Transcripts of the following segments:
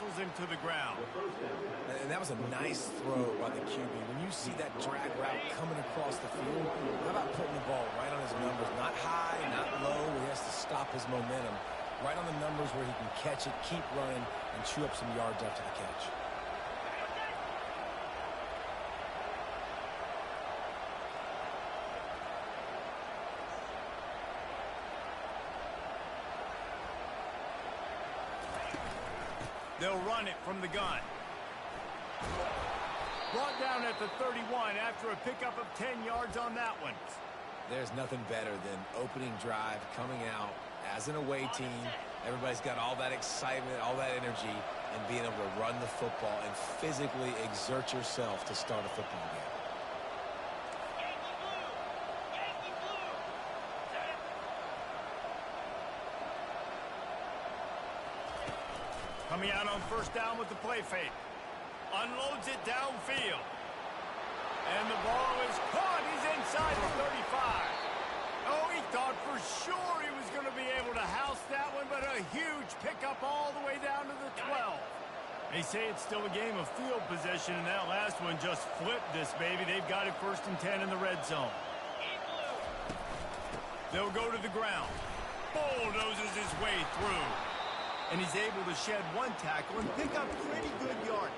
wrestles him to the ground. And that was a nice throw by the QB. When you see that drag route coming across the field, how about putting the ball right on his numbers? Not high, not low, where he has to stop his momentum. Right on the numbers where he can catch it, keep running, and chew up some yards after the catch. They'll run it from the gun. Brought down at the 31 after a pickup of 10 yards on that one. There's nothing better than opening drive, coming out as an away team. Everybody's got all that excitement, all that energy, and being able to run the football and physically exert yourself to start a football game. Coming out on first down with the play fake. Unloads it downfield. And the ball is caught. He's inside the 35. Oh, he thought for sure he was going to be able to house that one, but a huge pickup all the way down to the 12. They say it's still a game of field position, and that last one just flipped this baby. They've got it 1st and 10 in the red zone. They'll go to the ground. Bulldozes his way through. And he's able to shed one tackle and pick up pretty good yardage.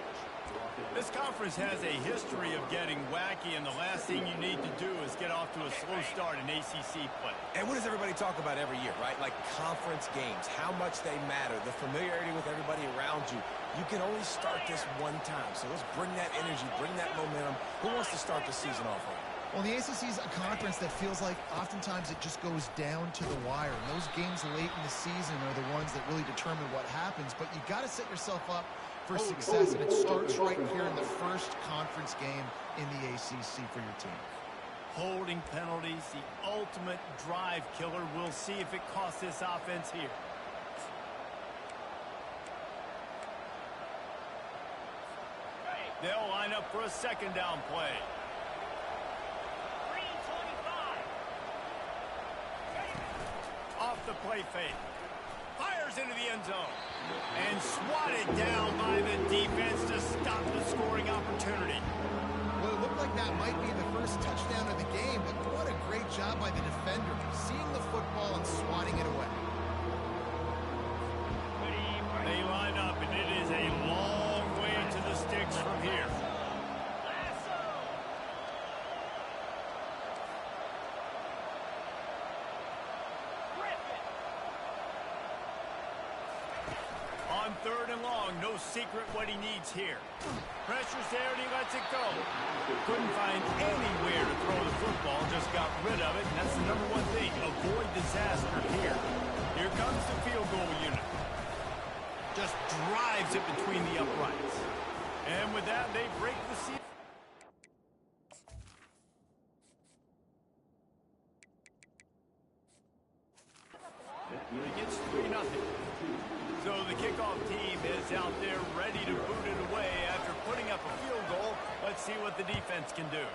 This conference has a history of getting wacky, and the last thing you need to do is get off to a slow start in ACC play. And what does everybody talk about every year, right? Like conference games, how much they matter, the familiarity with everybody around you. You can only start this one time, so let's bring that energy, bring that momentum. Who wants to start the season off right? Well, the ACC is a conference that feels like oftentimes it just goes down to the wire. And those games late in the season are the ones that really determine what happens. But you got to set yourself up for success, and it starts right here in the first conference game in the ACC for your team. Holding penalties, the ultimate drive killer. We'll see if it costs this offense here. They'll line up for a second down play. Off the play fake. Fires into the end zone. And swatted down by the defense to stop the scoring opportunity. Well, it looked like that might be the first touchdown of the game, but what a great job by the defender, seeing the football and swatting it away. They line up, and it is a long way to the sticks from here. On 3rd and long, no secret what he needs here. Pressure's there, and he lets it go. Couldn't find anywhere to throw the football, just got rid of it, and that's the number one thing. Avoid disaster here. Here comes the field goal unit. Just drives it between the uprights. And with that, they break the seal. He gets 3-0. So the kickoff team is out there ready to boot it away after putting up a field goal. Let's see what the defense can do.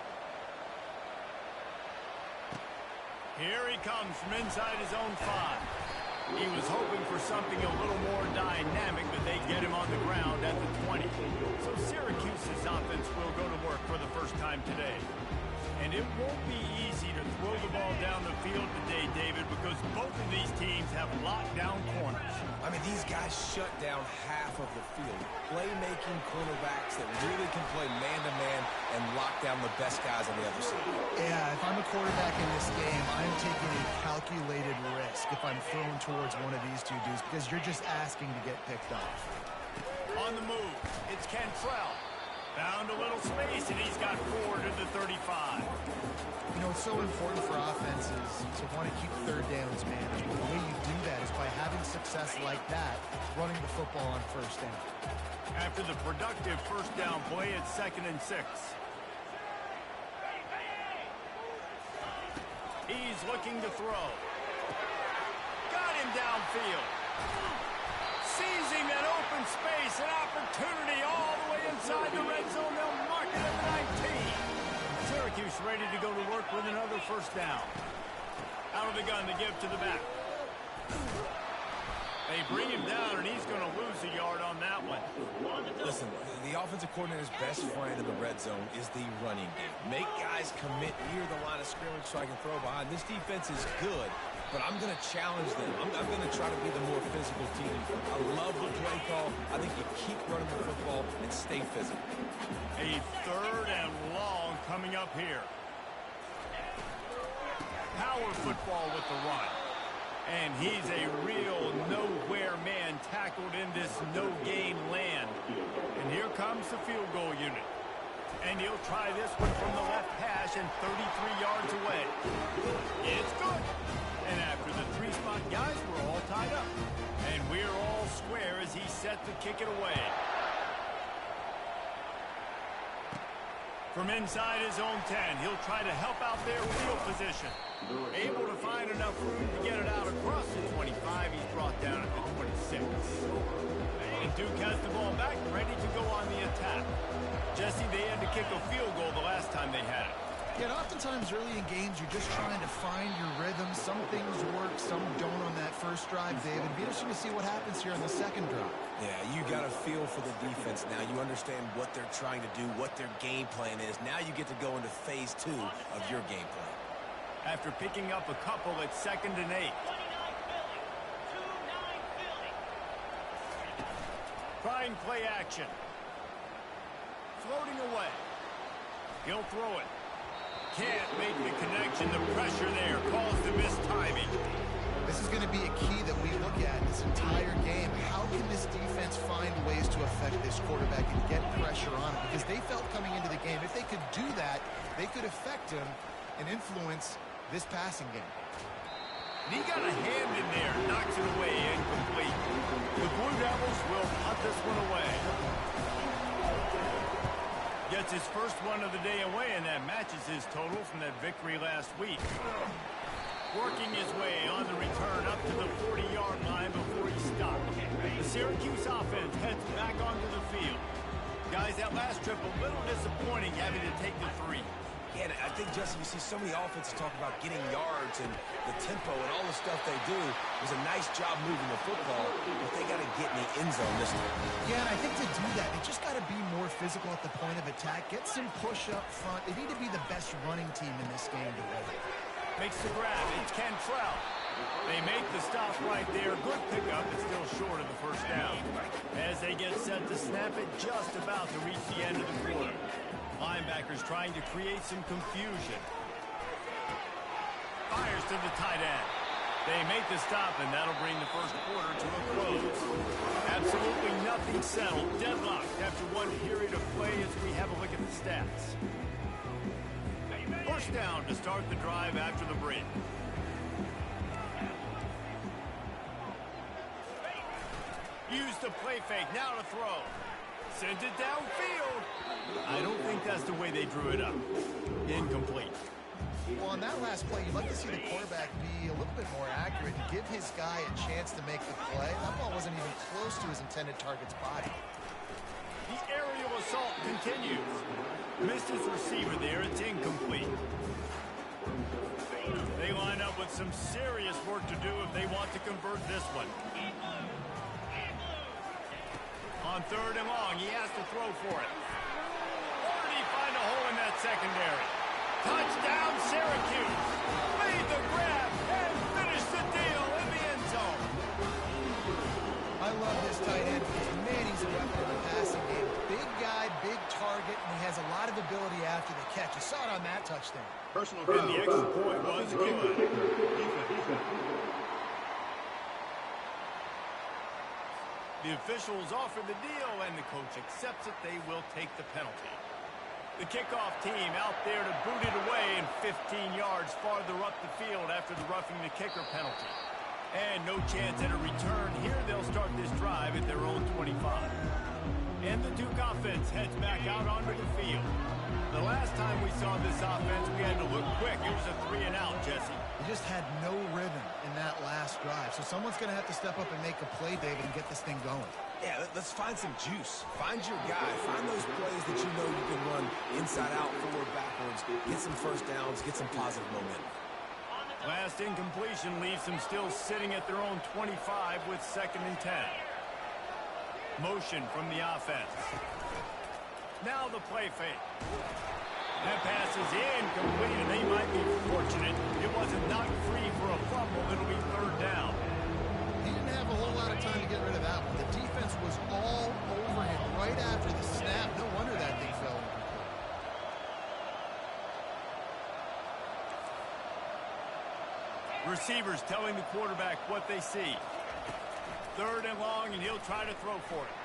Here he comes from inside his own 5. He was hoping for something a little more dynamic, but they get him on the ground at the 20. So Syracuse's offense will go to work for the first time today. And it won't be easy to throw the ball down the field today, David, because both of these teams have lockdown corners. I mean, these guys shut down half of the field. Playmaking cornerbacks that really can play man-to-man and lock down the best guys on the other side. Yeah, if I'm a quarterback in this game, I'm taking a calculated risk if I'm thrown towards one of these two dudes because you're just asking to get picked off. On the move, it's Cantrell. Found a little space, and he's got 4 to the 35. You know, it's so important for offenses to want to keep 3rd downs managed. The way you do that is by having success like that, running the football on 1st down. After the productive 1st down play, it's 2nd and 6. He's looking to throw. Got him downfield. Seizing that open space, an opportunity all the way inside the red zone. They'll mark it at the 19. Syracuse ready to go to work with another 1st down. Out of the gun to give to the back. They bring him down, and he's going to lose a yard on that one. Listen, the offensive coordinator's best friend in the red zone is the running game. Make guys commit near the line of scrimmage so I can throw behind. This defense is good, but I'm going to challenge them. I'm going to try to be the more physical team. I love the play call. I think you keep running the football and stay physical. A 3rd and long coming up here. Power football with the run. And he's a real nowhere man tackled in this no-gain land. And here comes the field goal unit. And he'll try this one from the left hash and 33 yards away. It's good. And after the 3-spot guys, we're all tied up. And we're all square as he's set to kick it away. From inside his own 10, he'll try to help out their field position. Able to find enough room to get it out across the 25. He's brought down at the 26. And Duke has the ball back, ready to go on the attack. Jesse, they had to kick a field goal the last time they had it. Yeah, oftentimes early in games, you're just trying to find your rhythm. Some things work, some don't on that first drive, David. Be interesting to see what happens here on the second drive. Yeah, you got a feel for the defense now. You understand what they're trying to do, what their game plan is. Now you get to go into phase 2 of your game plan. After picking up a couple at 2nd and 8. Trying play action. Floating away. He'll throw it. Can't make the connection. The pressure there caused the missed timing. This is going to be a key that we look at this entire game. How can this defense find ways to affect this quarterback and get pressure on him? Because they felt coming into the game, if they could do that, they could affect him and influence this passing game. And he got a hand in there, knocks it away, incomplete. The Blue Devils will punt this one away. Gets his first one of the day away, and that matches his total from that victory last week. Working his way on the return up to the 40-yard line before he stopped. The Syracuse offense heads back onto the field. Guys, that last trip a little disappointing having to take the 3. Yeah, I think, Jesse, you see so many offenses talk about getting yards and the tempo and all the stuff they do. It was a nice job moving the football, but they got to get in the end zone this time. Yeah, and I think to do that, they just got to be more physical at the point of attack. Get some push up front. They need to be the best running team in this game to win. Makes the grab. It's Cantrell. They make the stop right there. Good pickup, but still short of the first down. As they get set to snap it, just about to reach the end of the quarter. Linebackers trying to create some confusion. Fires to the tight end. They make the stop, and that'll bring the first quarter to a close. Absolutely nothing settled. Deadlocked after one period of play as we have a look at the stats. First down to start the drive after the break. Use the play fake, now to throw. Sends it downfield. I don't think that's the way they drew it up. Incomplete. Well, on that last play, you'd like to see the quarterback be a little bit more accurate and give his guy a chance to make the play. That ball wasn't even close to his intended target's body. The aerial assault continues. Missed his receiver there. It's incomplete. They line up with some serious work to do if they want to convert this one. On 3rd and long, he has to throw for it. Or did he find a hole in that secondary? Touchdown, Syracuse. Made the grab and finished the deal in the end zone. I love this tight end because, man, he's a weapon in the passing game. Big guy, big target, and he has a lot of ability after the catch. You saw it on that touchdown. And the extra point was good. The officials offer the deal, and the coach accepts it. They will take the penalty. The kickoff team out there to boot it away and 15 yards farther up the field after the roughing the kicker penalty. And no chance at a return. Here they'll start this drive at their own 25. And the Duke offense heads back out onto the field. The last time we saw this offense, we had to look quick. It was a 3-and-out, Jesse. He just had no rhythm in that last drive. So someone's going to have to step up and make a play, David, and get this thing going. Yeah, let's find some juice. Find your guy. Find those plays that you know you can run inside out, forward, backwards. Get some first downs. Get some positive momentum. Last incompletion leaves them still sitting at their own 25 with 2nd and 10. Motion from the offense. Now the play fake. That pass is incomplete, and they might be fortunate it wasn't knocked free for a fumble. It'll be 3rd down. He didn't have a whole lot of time to get rid of that one. The defense was all over him right after the snap. No wonder that thing fell. Receivers telling the quarterback what they see. 3rd and long, and he'll try to throw for it.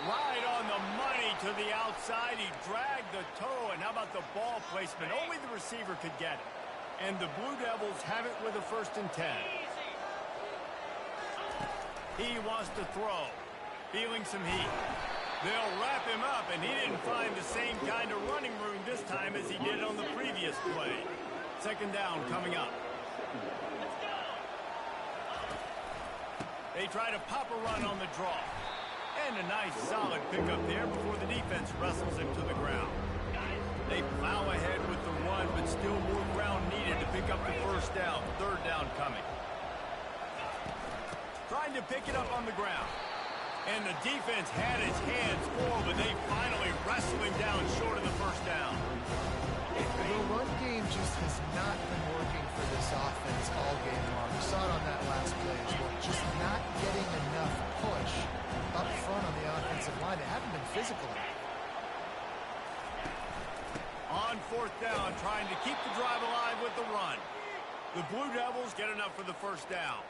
Right on the money to the outside. He dragged the toe, and how about the ball placement? Only the receiver could get it. And the Blue Devils have it with a 1st and 10. He wants to throw. Feeling some heat. They'll wrap him up, and he didn't find the same kind of running room this time as he did on the previous play. 2nd down coming up. They try to pop a run on the draw. And a nice solid pickup there before the defense wrestles him to the ground. They plow ahead with the run, but still more ground needed to pick up the 1st down. 3rd down coming. Trying to pick it up on the ground. And the defense had his hands full, but they finally wrestle him down short of the 1st down. The run game just has not been working for this offense all game long. We saw it on that last play as well. Just not getting enough push up front on the offensive line. They haven't been physical. On 4th down, trying to keep the drive alive with the run. The Blue Devils get enough for the 1st down.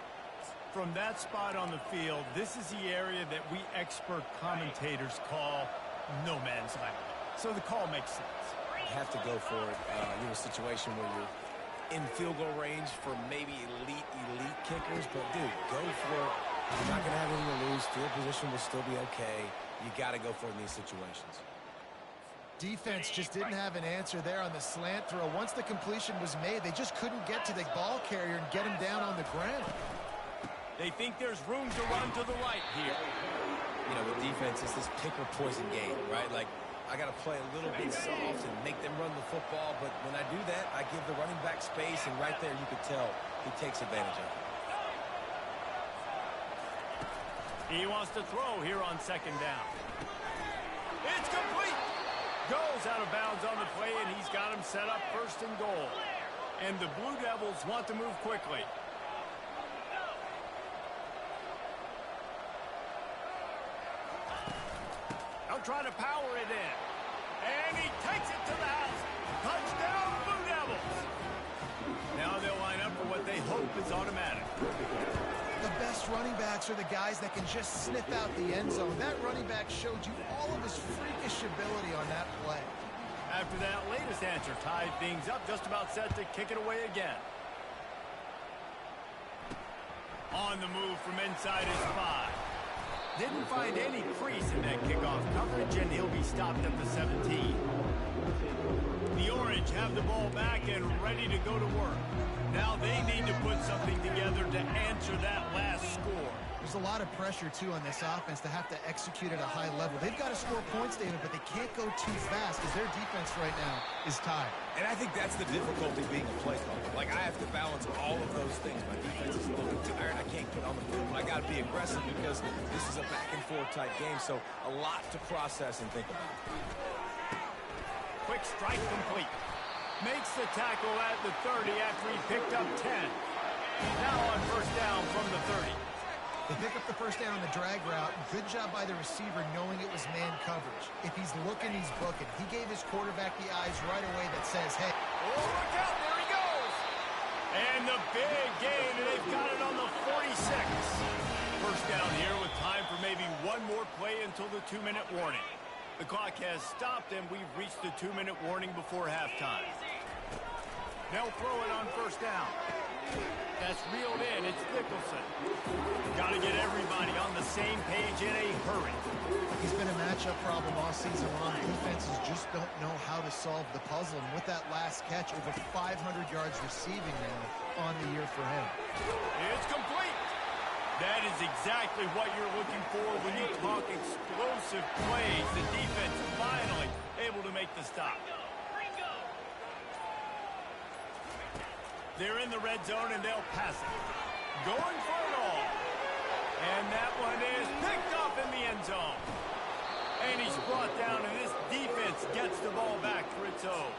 From that spot on the field, this is the area that we expert commentators call no man's land. So the call makes sense. You have to go for it. You're in a situation where you're in field goal range for maybe elite kickers, but dude, go for it. You're not going to have anything to lose. Field position will still be okay. You got to go for it in these situations. Defense just didn't have an answer there on the slant throw. Once the completion was made, they just couldn't get to the ball carrier and get him down on the ground. They think there's room to run to the right here. You know, with defense, it's this pick or poison game, right? Like, I got to play a little bit soft and make them run the football, but when I do that, I give the running back space, and right there you could tell he takes advantage of it. He wants to throw here on 2nd down. It's complete. Goes out of bounds on the play, and he's got him set up 1st and goal. And the Blue Devils want to move quickly. They'll try to power it in. And he takes it to the house. Touchdown, Blue Devils. Now they'll line up for what they hope is automatic. The best running backs are the guys that can just sniff out the end zone. That running back showed you all of his freakish ability on that play. After that latest answer tied things up, just about set to kick it away again. On the move from inside his 5. Didn't find any crease in that kickoff coverage, and he'll be stopped at the 17. The Orange have the ball back and ready to go to work. Now they need to put something together to answer that last score. There's a lot of pressure, too, on this offense to have to execute at a high level. They've got to score points, David, but they can't go too fast because their defense right now is tired. And I think that's the difficulty being a play caller. Like, I have to balance all of those things. My defense is a little bit tired. I can't get on the field. I got to be aggressive because this is a back-and-forth type game, so a lot to process and think about. Quick strike complete. Makes the tackle at the 30 after he picked up 10. Now on 1st down from the 30. They pick up the 1st down on the drag route. Good job by the receiver knowing it was man coverage. If he's looking, he's booking. He gave his quarterback the eyes right away that says, hey. Oh, look out, there he goes. And the big gain, and they've got it on the 46. 1st down here with time for maybe one more play until the 2-minute warning. The clock has stopped, and we've reached the 2-minute warning before halftime. They'll throw it on 1st down. That's reeled in. It's Nicholson. Got to get everybody on the same page in a hurry. He's been a matchup problem all season long. Defenses just don't know how to solve the puzzle. And with that last catch, over 500 yards receiving now on the year for him. It's complete. That is exactly what you're looking for when you talk explosive plays. The defense finally able to make the stop. They're in the red zone, and they'll pass it. Going for it all. And that one is picked up in the end zone. And he's brought down, and this defense gets the ball back for its own.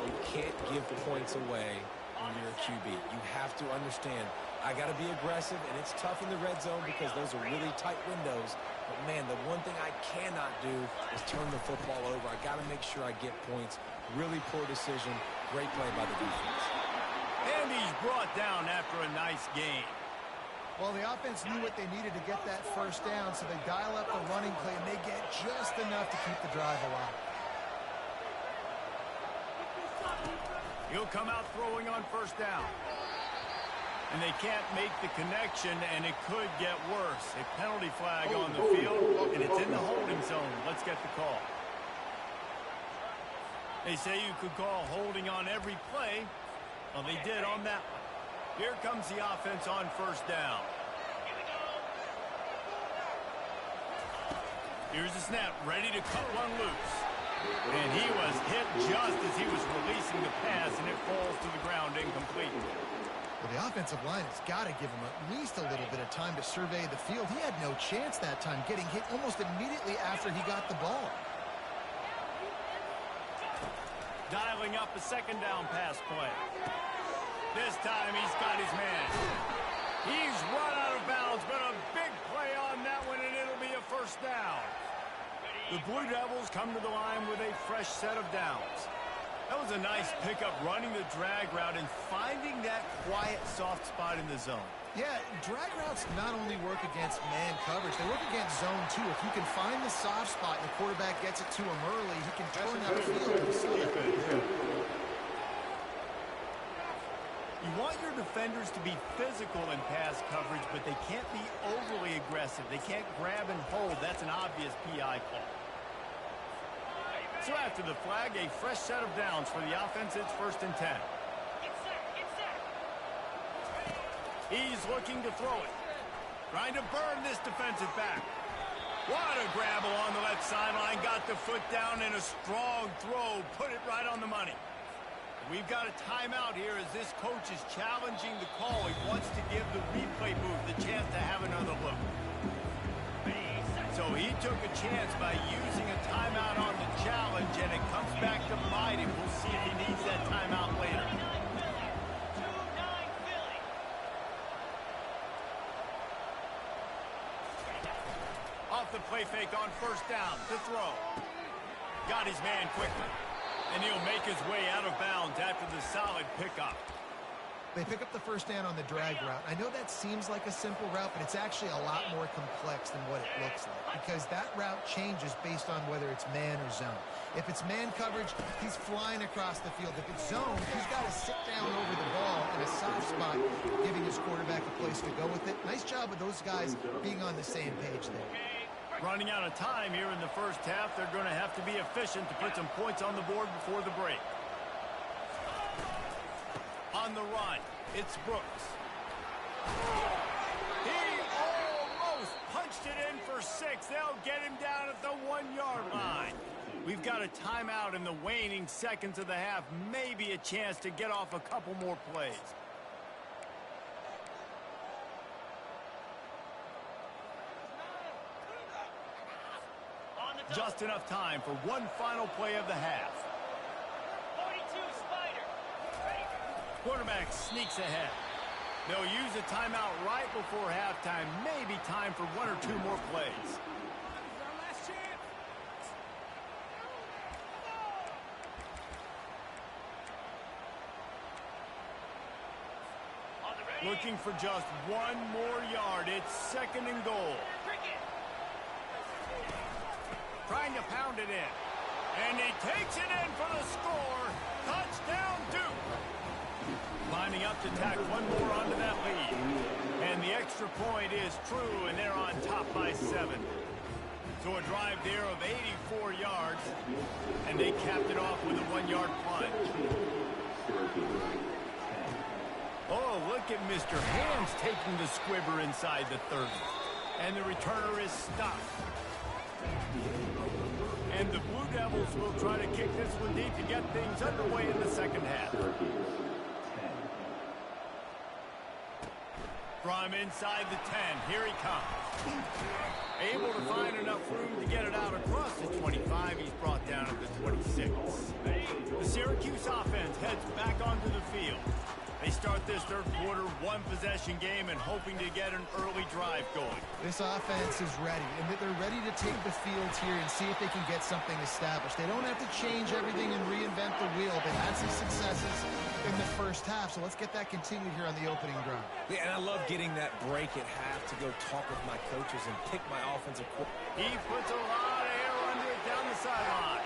You can't give points away when you're a QB. You have to understand, I got to be aggressive, and it's tough in the red zone because those are really tight windows. But, man, the one thing I cannot do is turn the football over. I got to make sure I get points. Really poor decision. Great play by the defense. And he's brought down after a nice game. Well, the offense knew what they needed to get that first down, so they dial up the running play, and they get just enough to keep the drive alive. He'll come out throwing on first down. And they can't make the connection, and it could get worse. A penalty flag on the field, and it's in the holding zone. Let's get the call. They say you could call holding on every play. Well, they did on that one. Here comes the offense on first down. Here's the snap, ready to cut one loose. And he was hit just as he was releasing the pass, and it falls to the ground incomplete. Well, the offensive line has got to give him at least a little bit of time to survey the field. He had no chance that time, getting hit almost immediately after he got the ball. Dialing up a second down pass play. This time he's got his man. He's run out of bounds, but a big play on that one, and it'll be a first down. The Blue Devils come to the line with a fresh set of downs. That was a nice pickup, running the drag route and finding that quiet, soft spot in the zone. Yeah, drag routes not only work against man coverage, they work against zone too. If you can find the soft spot and the quarterback gets it to him early, he can turn that field to the side. You want your defenders to be physical in pass coverage, but they can't be overly aggressive. They can't grab and hold. That's an obvious PI call. So after the flag, a fresh set of downs for the offense. It's 1st and 10. He's looking to throw it. Trying to burn this defensive back. What a grab along the left sideline. Got the foot down, and a strong throw. Put it right on the money. We've got a timeout here as this coach is challenging the call. He wants to give the replay booth the chance to have another look. So he took a chance by using a timeout on the challenge, and it comes back to bite him. We'll see if he needs that timeout later. Off the play fake on first down to throw. Got his man quickly. And he'll make his way out of bounds after the solid pickup. They pick up the first down on the drag route. I know that seems like a simple route, but it's actually a lot more complex than what it looks like, because that route changes based on whether it's man or zone. If it's man coverage, he's flying across the field. If it's zone, he's got to sit down over the ball in a soft spot, giving his quarterback a place to go with it. Nice job with those guys being on the same page there. Running out of time here in the first half. They're going to have to be efficient to put some points on the board before the break. On the run, it's Brooks. He almost punched it in for 6. They'll get him down at the 1-yard line. We've got a timeout in the waning seconds of the half. Maybe a chance to get off a couple more plays. Just enough time for one final play of the half. 42 Spider. Quarterback sneaks ahead. They'll use a timeout right before halftime. Maybe time for 1 or 2 more plays. Looking for just 1 more yard. It's 2nd and goal. Trying to pound it in. And he takes it in for the score. Touchdown, Duke. Lining up to tack 1 more onto that lead. And the extra point is true, and they're on top by 7. So a drive there of 84 yards. And they capped it off with a 1-yard plunge. Oh, look at Mr. Hands taking the squibber inside the 30. And the returner is stopped. And the Blue Devils will try to kick this one deep to get things underway in the second half. From inside the 10, here he comes. Able to find enough room to get it out across the 25. He's brought down at the 26. The Syracuse offense heads back onto the field. They start this third quarter one-possession game and hoping to get an early drive going. This offense is ready, and they're ready to take the field here and see if they can get something established. They don't have to change everything and reinvent the wheel. They had some successes in the first half, so let's get that continued here on the opening drive. Yeah, and I love getting that break at half to go talk with my coaches and pick my offensive coordinator. He puts a lot of air under it down the sideline.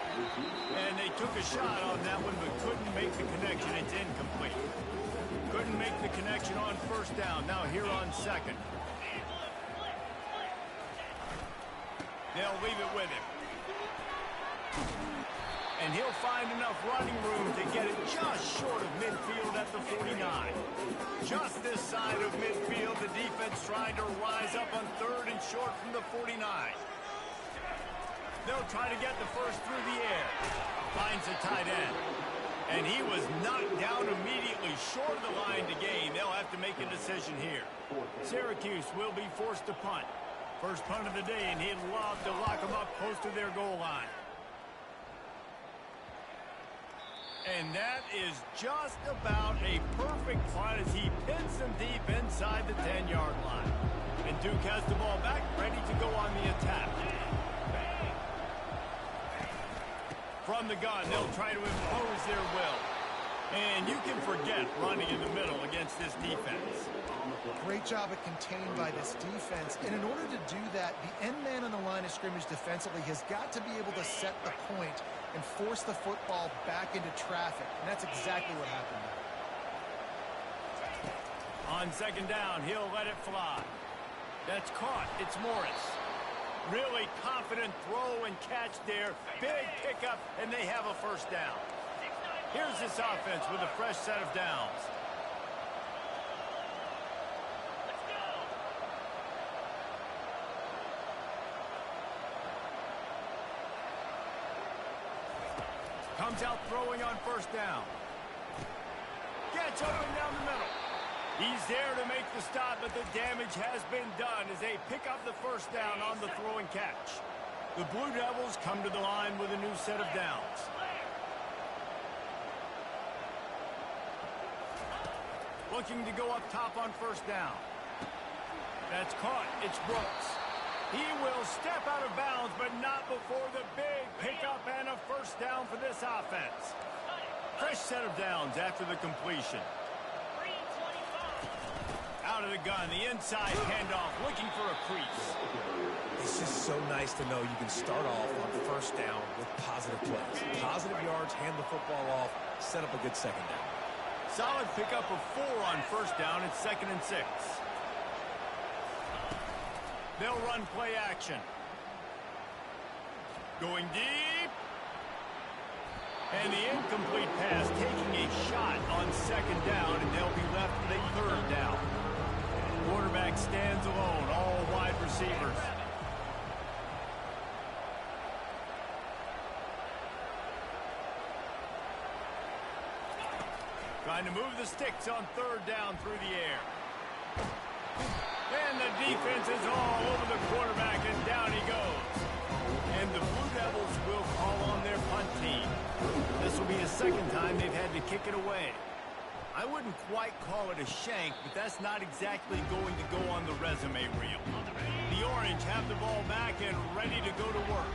And they took a shot on that one but couldn't make the connection. It's incomplete. Couldn't make the connection on first down. Now here on second. They'll leave it with him. And he'll find enough running room to get it just short of midfield at the 49. Just this side of midfield, the defense trying to rise up on third and short from the 49. They'll try to get the first through the air. Finds a tight end. And he was knocked down immediately short of the line to gain. They'll have to make a decision here. Syracuse will be forced to punt. First punt of the day, and he'd love to lock them up close to their goal line. And that is just about a perfect punt as he pins them deep inside the 10-yard line. And Duke has the ball back, ready to go on the attack. From the gun, they'll try to impose their will. And you can forget running in the middle against this defense. Great job of contained by this defense. And in order to do that, the end man on the line of scrimmage defensively has got to be able to set the point and force the football back into traffic. And that's exactly what happened there. On second down, he'll let it fly. That's caught. It's Morris. Really confident throw and catch there. Big pickup, and they have a first down. Here's this offense with a fresh set of downs. Comes out throwing on first down. Gets open down the middle. He's there to make the stop, but the damage has been done as they pick up the first down on the throw and catch. The Blue Devils come to the line with a new set of downs. Looking to go up top on first down. That's caught. It's Brooks. He will step out of bounds, but not before the big pickup and a first down for this offense. Fresh set of downs after the completion. Out of the gun, the inside handoff, looking for a crease. It's just so nice to know you can start off on first down with positive plays. Positive yards, hand the football off, set up a good second down. Solid pickup of 4 on first down. It's 2nd and 6. They'll run play action. Going deep. And the incomplete pass taking a shot on second down, and they'll be left with a third down. Quarterback stands alone, all wide receivers. Trying to move the sticks on third down through the air. And the defense is all over the quarterback, and down he goes. And the Blue Devils will call on their punt team. This will be the second time they've had to kick it away. I wouldn't quite call it a shank, but that's not exactly going to go on the resume reel. The Orange have the ball back and ready to go to work.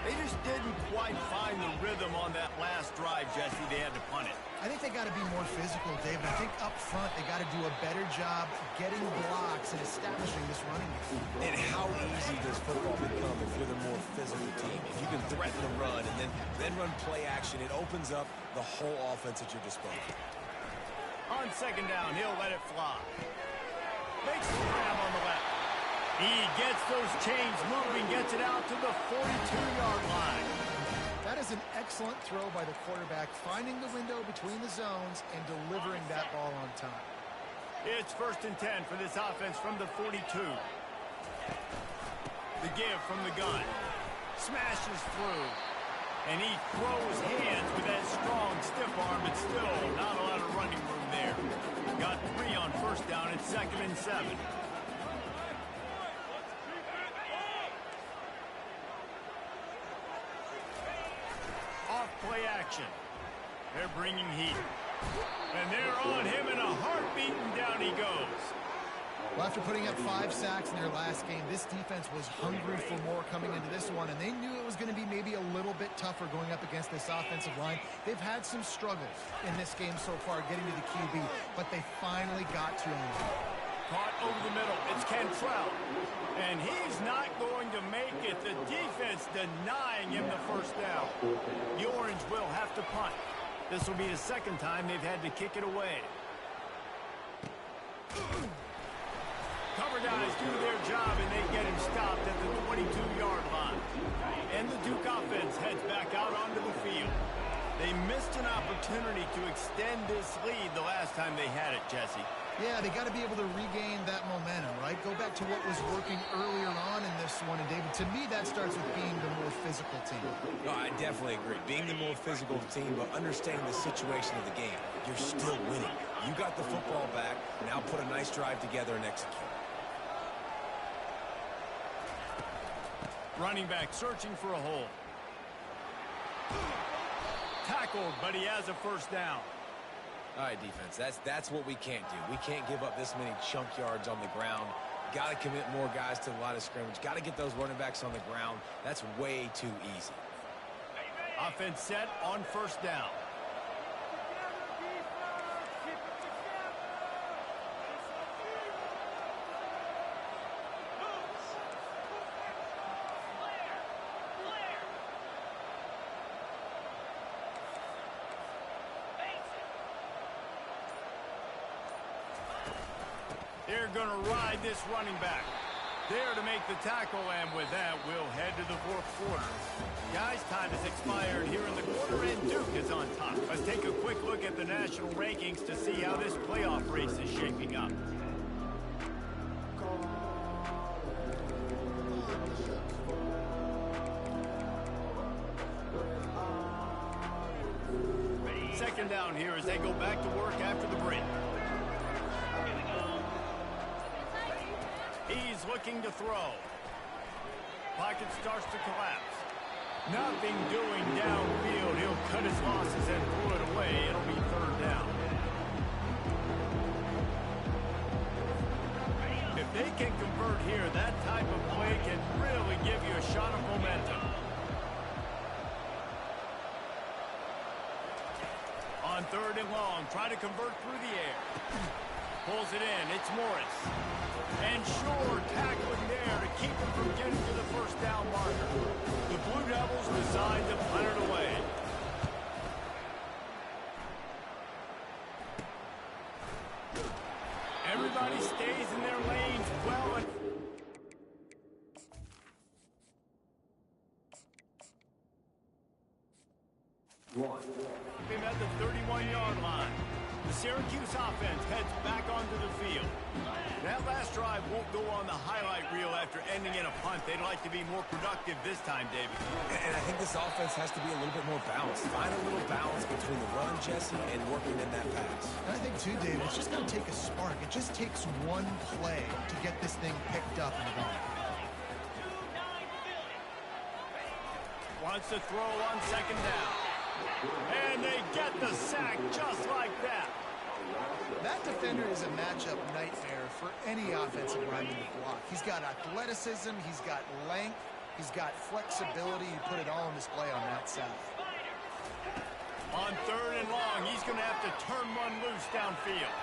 They just didn't quite find the rhythm on that last drive, Jesse. They had to punt it. I think they got to be more physical, David. I think up front they got to do a better job getting blocks and establishing this running game. And how easy does football become if you're the more physical team? If you can threaten the run and then run play action, it opens up the whole offense at your disposal. On second down, he'll let it fly. Makes the grab on the left. He gets those chains moving, gets it out to the 42-yard line. That is an excellent throw by the quarterback, finding the window between the zones and delivering that ball on time. It's 1st and 10 for this offense from the 42. The give from the gun. Smashes through. And he throws hands with that strong, stiff arm, but still not a lot of running room there. Got 3 on first first down. It's 2nd and 7. Off play action. They're bringing heat. And they're on him in a heartbeat, and down he goes. Well, after putting up 5 sacks in their last game, this defense was hungry for more coming into this one, and they knew it was going to be maybe a little bit tougher going up against this offensive line. They've had some struggles in this game so far getting to the QB, but they finally got to him. Caught over the middle. It's Cantrell. And he's not going to make it. The defense denying him the first down. The Orange will have to punt. This will be the 2nd time they've had to kick it away. Cover guys do their job, and they get him stopped at the 22-yard line. And the Duke offense heads back out onto the field. They missed an opportunity to extend this lead the last time they had it, Jesse. Yeah, they got to be able to regain that momentum, right? Go back to what was working earlier on in this one. And, David, to me, that starts with being the more physical team. No, I definitely agree. Being the more physical team, but understanding the situation of the game. You're still winning. You got the football back. Now put a nice drive together and execute. Running back searching for a hole. Tackled, but he has a first down. All right, defense, that's what we can't do. We can't give up this many chunk yards on the ground. Got to commit more guys to the line of scrimmage. Got to get those running backs on the ground. That's way too easy. Offense set on first down. They're going to ride this running back. There to make the tackle, and with that, we'll head to the 4th quarter. Guys, time has expired here in the quarter, and Duke is on top. Let's take a quick look at the national rankings to see how this playoff race is shaping up. Second down here as they go back to work after the break. He's looking to throw. Pocket starts to collapse. Nothing doing downfield. He'll cut his losses and throw it away. It'll be 3rd down. If they can convert here, that type of play can really give you a shot of momentum. On 3rd and long, try to convert through the air. Pulls it in. It's Morris. And Shore tackling there to keep him from getting to the first down marker. The Blue Devils decide to punt it away. Everybody stays in their lanes well. Him at the 31-yard line. The Syracuse offense heads back onto the field. That last drive won't go on the highlight reel after ending in a punt. They'd like to be more productive this time, David. And I think this offense has to be a little bit more balanced. Find a little balance between the run, Jesse, and working in that pass. And I think, too, David, it's just going to take a spark. It just takes one play to get this thing picked up and going. Wants to throw on 2nd down. And they get the sack just like that. That defender is a matchup nightmare for any offensive lineman to block. He's got athleticism, he's got length, he's got flexibility. He put it all on display on that side. On 3rd and long, he's going to have to turn one loose downfield.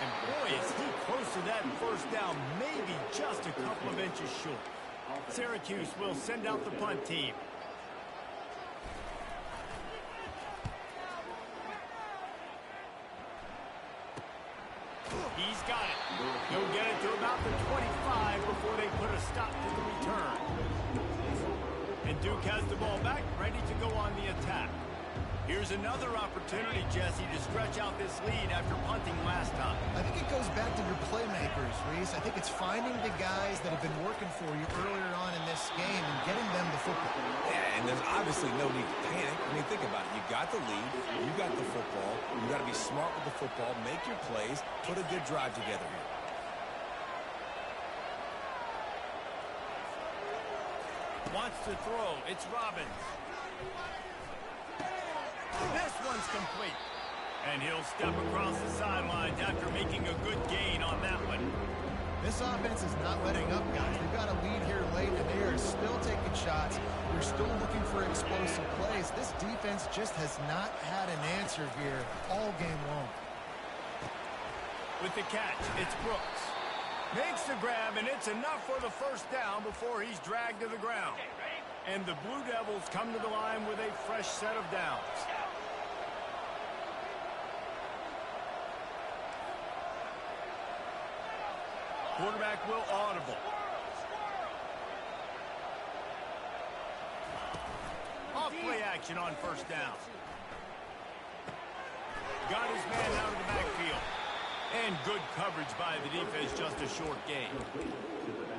And boy, is he close to that first down, maybe just a couple of inches short. Syracuse will send out the punt team. He's got it. He'll get it to about the 25 before they put a stop to the return. And Duke has the ball back, ready to go on the attack. Here's another opportunity, Jesse, to stretch out this lead after punting last time. I think it goes back to your playmakers, Reed. Reese. I think it's finding the guys that have been working for you earlier on in this game and getting them the football. Yeah, and there's obviously no need to panic. I mean, think about it. You got the lead. You got the football. You got to be smart with the football. Make your plays. Put a good drive together here. Wants to throw. It's Robbins. This one's complete. And he'll step across the sidelines after making a good gain on that one. This offense is not letting up, guys. They've got a lead here late, and they are still taking shots. We're still looking for explosive plays. This defense just has not had an answer here all game long. With the catch, it's Brooks. Makes the grab, and it's enough for the first down before he's dragged to the ground. And the Blue Devils come to the line with a fresh set of downs. Quarterback will audible. Off play action on first down. Got his man out of the backfield. And good coverage by the defense, just a short gain.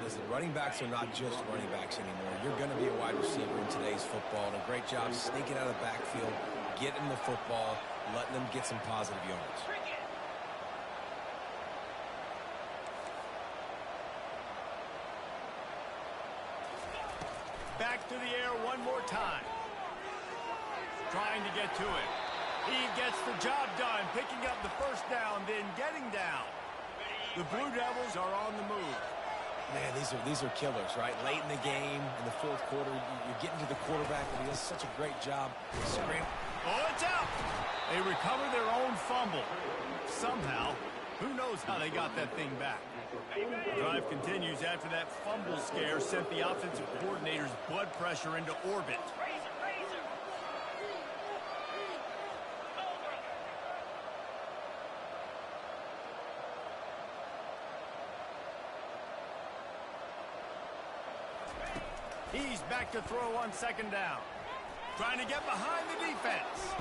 Listen, running backs are not just running backs anymore. You're going to be a wide receiver in today's football. And a great job sneaking out of the backfield, getting the football, letting them get some positive yards. Back to the air one more time. Trying to get to it. He gets the job done, picking up the first down, then getting down. The Blue Devils are on the move. Man, these are killers, right? Late in the game, in the fourth quarter, you're getting to the quarterback, and he does such a great job scrambling. Oh, it's out! They recover their own fumble. Somehow, who knows how they got that thing back. The drive continues after that fumble scare sent the offensive coordinator's blood pressure into orbit. He's back to throw on second down. Trying to get behind the defense.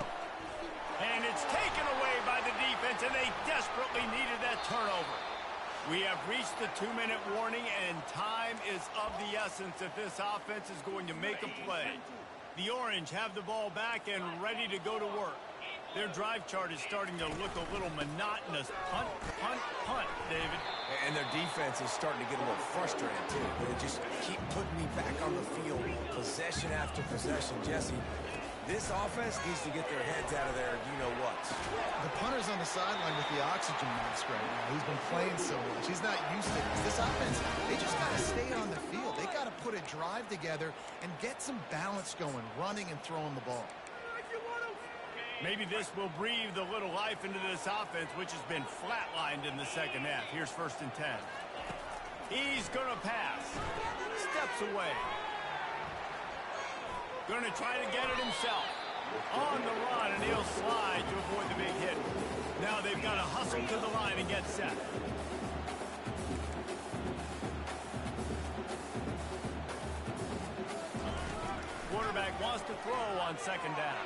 And it's taken away by the defense, and they desperately needed that turnover. We have reached the 2-minute warning, and time is of the essence if this offense is going to make a play. The Orange have the ball back and ready to go to work. Their drive chart is starting to look a little monotonous. Punt, punt, punt, David. And their defense is starting to get a little frustrated, too. They just keep putting me back on the field, possession after possession. Jesse, this offense needs to get their heads out of there, you-know-what. The punter's on the sideline with the oxygen mask right now. He's been playing so much. He's not used to this. This offense, they just got to stay on the field. They got to put a drive together and get some balance going, running and throwing the ball. Maybe this will breathe a little life into this offense, which has been flatlined in the second half. Here's 1st and 10. He's going to pass. Steps away. Going to try to get it himself. On the run, and he'll slide to avoid the big hit. Now they've got to hustle to the line and get set. Quarterback wants to throw on second down.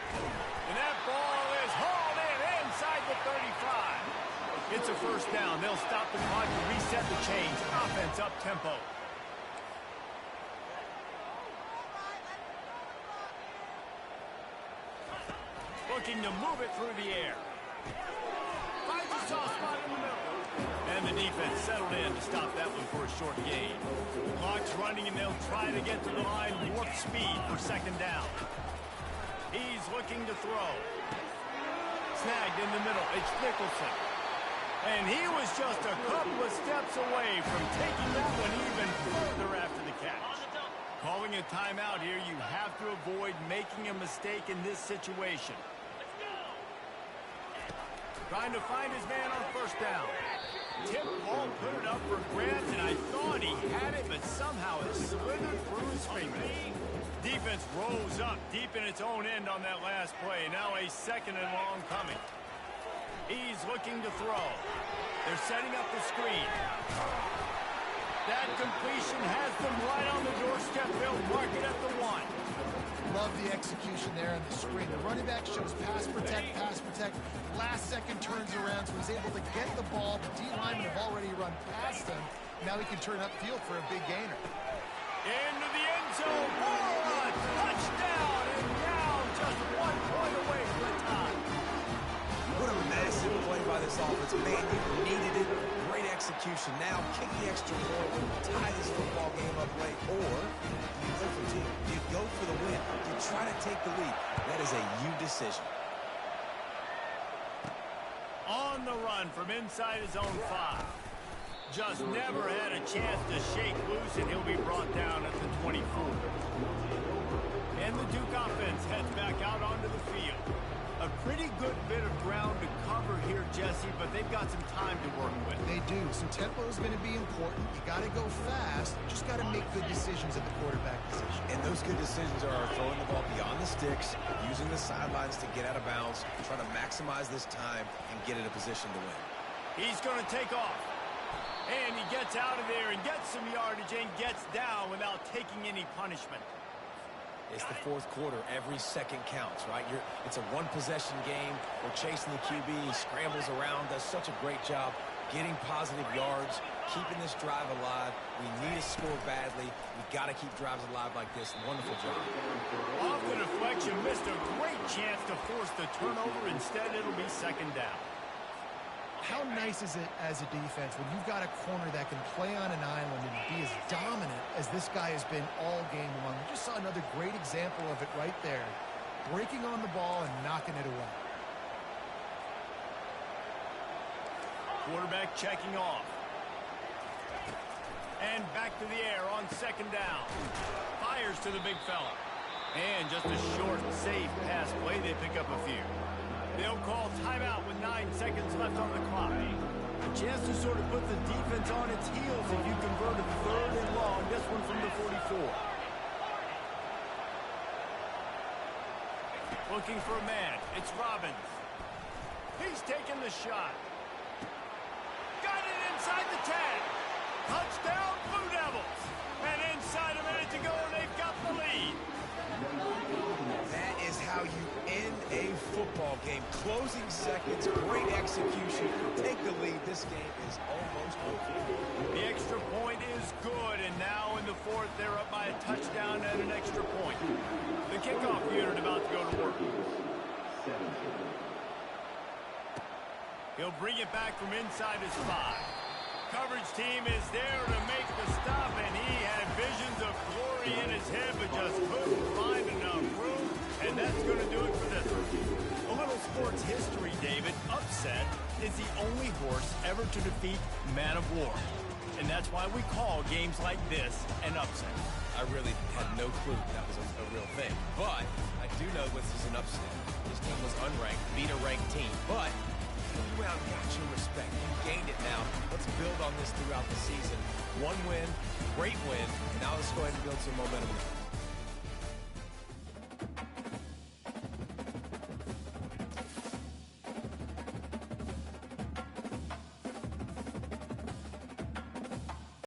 And that ball is hauled in inside the 35. It's a first down. They'll stop the clock to reset the chains. Offense up tempo. Looking to move it through the air. Finds a soft spot in the middle. And the defense settled in to stop that one for a short gain. Clock's running, and they'll try to get to the line warp speed for second down. He's looking to throw. Snagged in the middle. It's Nicholson. And he was just a couple of steps away from taking that one even further after the catch. Calling a timeout here, you have to avoid making a mistake in this situation. Trying to find his man on first down. Tip ball, put it up for grabs, and I thought he had it, but somehow it slithered through his fingers. Defense rose up deep in its own end on that last play. Now a second and long coming. He's looking to throw. They're setting up the screen. That completion has them right on the doorstep. They'll mark it at the 1. Love the execution there on the screen. The running back shows pass protect, pass protect. Last second turns around, so he's able to get the ball. The D linemen have already run past him. Now he can turn upfield for a big gainer. Into the end zone. Ball, touchdown, and now just 1 point away from the tie. What a massive play by this offense. Man, you needed it. Great execution. Now kick the extra point, tie this football game up late, or you go for two. You go for the win. You try to take the lead. That is a you decision. On the run from inside his own 5. Just never had a chance to shake loose, and he'll be brought down at the 24. And the Duke offense heads back out onto the field. A pretty good bit of ground to cover here, Jesse, but they've got some time to work with. They do. Some tempo is going to be important. You got to go fast. You just got to make good decisions at the quarterback position. And those good decisions are throwing the ball beyond the sticks, using the sidelines to get out of bounds, trying to maximize this time and get in a position to win. He's going to take off. And he gets out of there and gets some yardage and gets down without taking any punishment. It's the fourth quarter. Every second counts, right? It's a one-possession game. We're chasing the QB. He scrambles around, does such a great job getting positive yards, keeping this drive alive. We need to score badly. We've got to keep drives alive like this. Wonderful job. Off the deflection, missed a great chance to force the turnover. Instead, it'll be second down. How nice is it as a defense when you've got a corner that can play on an island and be as dominant as this guy has been all game long? We just saw another great example of it right there. Breaking on the ball and knocking it away. Quarterback checking off. And back to the air on second down. Fires to the big fella. And just a short, safe pass play. They pick up a few. They'll call timeout with 9 seconds left on the clock. A chance to sort of put the defense on its heels if you convert a 3rd and long. This one from the 44. Looking for a man. It's Robbins. He's taking the shot. Got it inside the 10. Touchdown, Blue Devils. And inside a minute to go, and they've got the lead. That is how you end a football game. Closing seconds, great execution. Take the lead. This game is almost over. The extra point is good, and now in the 4th, they're up by a touchdown and an extra point. The kickoff unit about to go to work. He'll bring it back from inside his 5. Coverage team is there to make the stop, and he had visions of glory in his head, but just couldn't find enough room, and that's going to do it for this one. A little sports history, David. Upset is the only horse ever to defeat Man of War, and that's why we call games like this an upset. I really had no clue that was a real thing, but I do know this is an upset. This team was unranked, beat a ranked team, but you out and got your respect. You gained it now. Let's build on this throughout the season. One win, great win. Now let's go ahead and build some momentum.